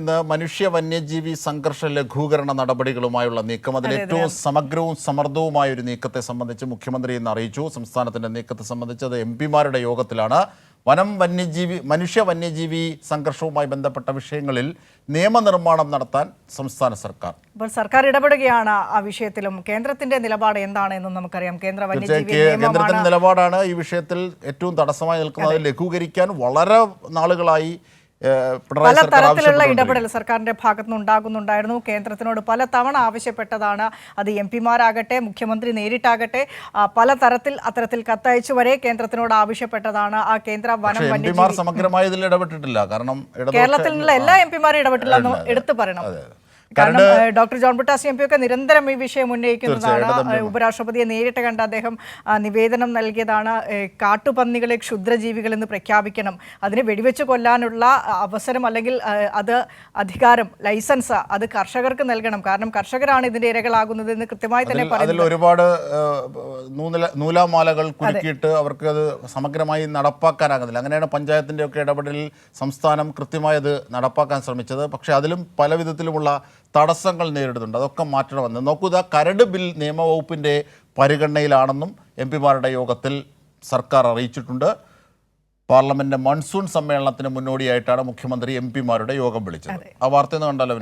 ഇന്ന് മനുഷ്യ വന്യജീവി സംഘർഷ ലഘൂകരണ നടപടികളുമായുള്ള നീക്കം അതിൽ ഏറ്റവും സമഗ്രവും സമർത്ഥവുമായ ഒരു നീക്കത്തെ സംബന്ധിച്ച് മുഖ്യമന്ത്രി ഇന്ന് അറിയിച്ചു. സംസ്ഥാനത്തിന്റെ നീക്കത്തെ സംബന്ധിച്ച് അത് എംപിമാരുടെ യോഗത്തിലാണ്. മനുഷ്യ വന്യജീവി സംഘർഷവുമായി ബന്ധപ്പെട്ട വിഷയങ്ങളിൽ നിയമനിർമ്മാണം നടത്താൻ സംസ്ഥാന സർക്കാർ ഇപ്പോൾ സർക്കാർ ഇടപെടുകയാണ്. ആ വിഷയത്തിലും കേന്ദ്രത്തിന്റെ നിലപാട് എന്താണെന്നും നമുക്കറിയാം. കേന്ദ്രത്തിന്റെ നിലപാടാണ് ഈ വിഷയത്തിൽ ഏറ്റവും തടസ്സമായി നിൽക്കുന്നത്. ലഘൂകരിക്കാൻ വളരെ നാളുകളായി പല തരത്തിലുള്ള ഇടപെടൽ സർക്കാരിന്റെ ഭാഗത്തുനിന്ന് ഉണ്ടാകുന്നുണ്ടായിരുന്നു. കേന്ദ്രത്തിനോട് പല തവണ ആവശ്യപ്പെട്ടതാണ്. അത് എംപിമാരാകട്ടെ, മുഖ്യമന്ത്രി നേരിട്ടാകട്ടെ, പല തരത്തിൽ അത്തരത്തിൽ കത്തയച്ചു വരെ കേന്ദ്രത്തിനോട് ആവശ്യപ്പെട്ടതാണ്. ആ കേന്ദ്ര വനം വന്യജീവി സമഗ്രമായി ഇതിൽ ഇടപെട്ടിട്ടില്ല. കാരണം കേരളത്തിൽ നിന്നുള്ള എല്ലാ എംപിമാരും ഇടപെട്ടില്ലെന്ന് എടുത്തു പറയണം. കാരണം doctor John Brittas M P ഒക്കെ നിരന്തരം ഈ വിഷയം ഉന്നയിക്കുന്നതാണ്. ഉപരാഷ്ട്രപതിയെ നേരിട്ട് കണ്ട് അദ്ദേഹം നിവേദനം നൽകിയതാണ്. കാട്ടുപന്നികളെ ക്ഷുദ്രജീവികൾ എന്ന് പ്രഖ്യാപിക്കണം, അതിനെ വെടിവെച്ച് കൊല്ലാനുള്ള അവസരം അല്ലെങ്കിൽ അത് അധികാരം, ലൈസൻസ് അത് കർഷകർക്ക് നൽകണം. കാരണം കർഷകരാണ് ഇതിന്റെ ഇരകളാകുന്നത് എന്ന് കൃത്യമായി തന്നെ പറയുന്നു. ഒരുപാട് നൂലാമാലകൾ കുരുക്കിയിട്ട് അവർക്ക് അത് സമഗ്രമായി നടപ്പാക്കാനാകുന്നില്ല. അങ്ങനെയാണ് പഞ്ചായത്തിന്റെ ഒക്കെ ഇടപെടലിൽ സംസ്ഥാനം കൃത്യമായി അത് നടപ്പാക്കാൻ ശ്രമിച്ചത്. പക്ഷേ അതിലും പല വിധത്തിലുമുള്ള തടസ്സങ്ങൾ നേരിടുന്നുണ്ട്. അതൊക്കെ മാറ്റണമെന്ന് നോക്കുക. കരട് ബിൽ നിയമവകുപ്പിൻ്റെ പരിഗണനയിലാണെന്നും എംപിമാരുടെ യോഗത്തിൽ സർക്കാർ അറിയിച്ചിട്ടുണ്ട്. പാർലമെന്റിന്റെ മൺസൂൺ സമ്മേളനത്തിന് മുന്നോടിയായിട്ടാണ് മുഖ്യമന്ത്രി എംപിമാരുടെ യോഗം വിളിച്ചത്. ആ വാർത്തയൊന്നും കണ്ടാലോ?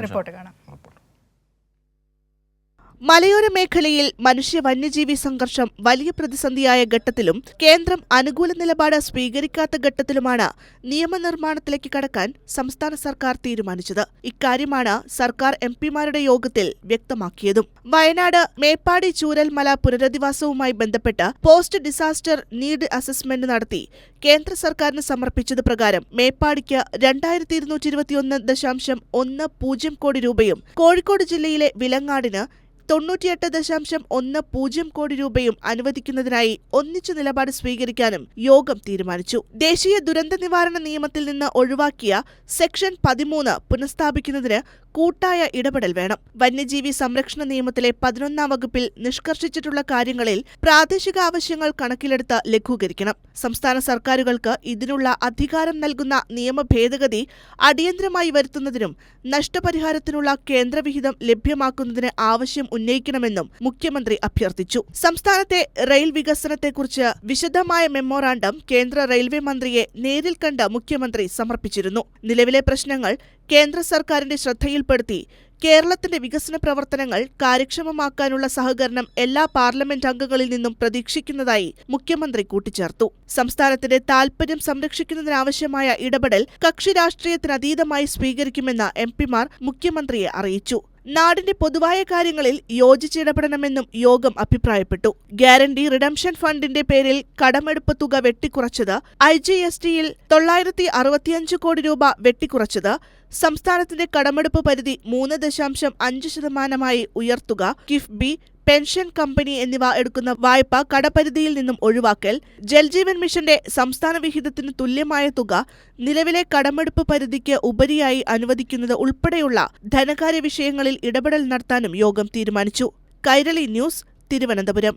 മലയോര മേഖലയിൽ മനുഷ്യ വന്യജീവി സംഘർഷം വലിയ പ്രതിസന്ധിയായ ഘട്ടത്തിലും കേന്ദ്രം അനുകൂല നിലപാട് സ്വീകരിക്കാത്ത ഘട്ടത്തിലുമാണ് നിയമനിർമ്മാണത്തിലേക്ക് കടക്കാൻ സംസ്ഥാന സർക്കാർ തീരുമാനിച്ചത്. ഇക്കാര്യമാണ് സർക്കാർ എംപിമാരുടെ യോഗത്തിൽ വ്യക്തമാക്കിയതും. വയനാട് മേപ്പാടി ചൂരൽമല പുനരധിവാസവുമായി ബന്ധപ്പെട്ട് പോസ്റ്റ് ഡിസാസ്റ്റർ നീഡ് അസസ്മെന്റ് നടത്തി കേന്ദ്ര സർക്കാരിന് സമർപ്പിച്ചത് പ്രകാരം മേപ്പാടിക്ക് 2221.10 കോടി രൂപയും കോഴിക്കോട് ജില്ലയിലെ വിലങ്ങാടിന് 98.10 കോടി രൂപയും അനുവദിക്കുന്നതിനായി ഒന്നിച്ചു നിലപാട് സ്വീകരിക്കാനും യോഗം തീരുമാനിച്ചു. ദേശീയ ദുരന്ത നിവാരണ നിയമത്തിൽ നിന്ന് ഒഴിവാക്കിയ സെക്ഷൻ 13 പുനഃസ്ഥാപിക്കുന്നതിന് കൂട്ടായ ഇടപെടൽ വേണം. വന്യജീവി സംരക്ഷണ നിയമത്തിലെ 11-ാം വകുപ്പിൽ നിഷ്കർഷിച്ചിട്ടുള്ള കാര്യങ്ങളിൽ പ്രാദേശിക ആവശ്യങ്ങൾ കണക്കിലെടുത്ത് ലഘൂകരിക്കണം. സംസ്ഥാന സർക്കാരുകൾക്ക് ഇതിനുള്ള അധികാരം നൽകുന്ന നിയമ ഭേദഗതി അടിയന്തരമായി വരുത്തുന്നതിനും നഷ്ടപരിഹാരത്തിനുള്ള കേന്ദ്രവിഹിതം ലഭ്യമാക്കുന്നതിന് ആവശ്യം ഉന്നയിക്കണമെന്നും മുഖ്യമന്ത്രി അഭ്യർത്ഥിച്ചു. സംസ്ഥാനത്തെ റെയിൽ വികസനത്തെക്കുറിച്ച് വിശദമായ മെമ്മോറാണ്ടം കേന്ദ്ര റെയിൽവേ മന്ത്രിയെ നേരിൽ കണ്ട് മുഖ്യമന്ത്രി സമർപ്പിച്ചിരുന്നു. നിലവിലെ പ്രശ്നങ്ങൾ കേന്ദ്ര സർക്കാരിന്റെ ശ്രദ്ധയിൽപ്പെടുത്തി കേരളത്തിന്റെ വികസന പ്രവർത്തനങ്ങൾ കാര്യക്ഷമമാക്കാനുള്ള സഹകരണം എല്ലാ പാർലമെന്റ് അംഗങ്ങളിൽ നിന്നും പ്രതീക്ഷിക്കുന്നതായി മുഖ്യമന്ത്രി കൂട്ടിച്ചേർത്തു. സംസ്ഥാനത്തിന്റെ താൽപര്യം സംരക്ഷിക്കുന്നതിനാവശ്യമായ ഇടപെടൽ കക്ഷി രാഷ്ട്രീയത്തിനതീതമായി സ്വീകരിക്കുമെന്ന് എംപിമാർ മുഖ്യമന്ത്രിയെ അറിയിച്ചു. നാടിന്റെ പൊതുവായ കാര്യങ്ങളിൽ യോജിച്ചിടപെടണമെന്നും യോഗം അഭിപ്രായപ്പെട്ടു. ഗ്യാരണ്ടി റിഡംഷൻ ഫണ്ടിന്റെ പേരിൽ കടമെടുപ്പ് തുക വെട്ടിക്കുറച്ചത്, IGSTയിൽ 965 കോടി രൂപ വെട്ടിക്കുറച്ചത്, സംസ്ഥാനത്തിന്റെ കടമെടുപ്പ് പരിധി 3.5% ഉയർത്തുക, കിഫ്ബി, പെൻഷൻ കമ്പനി എന്നിവ എടുക്കുന്ന വായ്പ കടപരിധിയിൽ നിന്നും ഒഴിവാക്കൽ, ജൽജീവൻ മിഷന്റെ സംസ്ഥാന വിഹിതത്തിന് തുല്യമായ തുക നിലവിലെ കടമെടുപ്പ് പരിധിക്ക് ഉപരിയായി അനുവദിക്കുന്നത് ഉൾപ്പെടെയുള്ള ധനകാര്യ വിഷയങ്ങളിൽ ഇടപെടൽ നടത്താനും യോഗം തീരുമാനിച്ചു. കൈരളി ന്യൂസ്, തിരുവനന്തപുരം.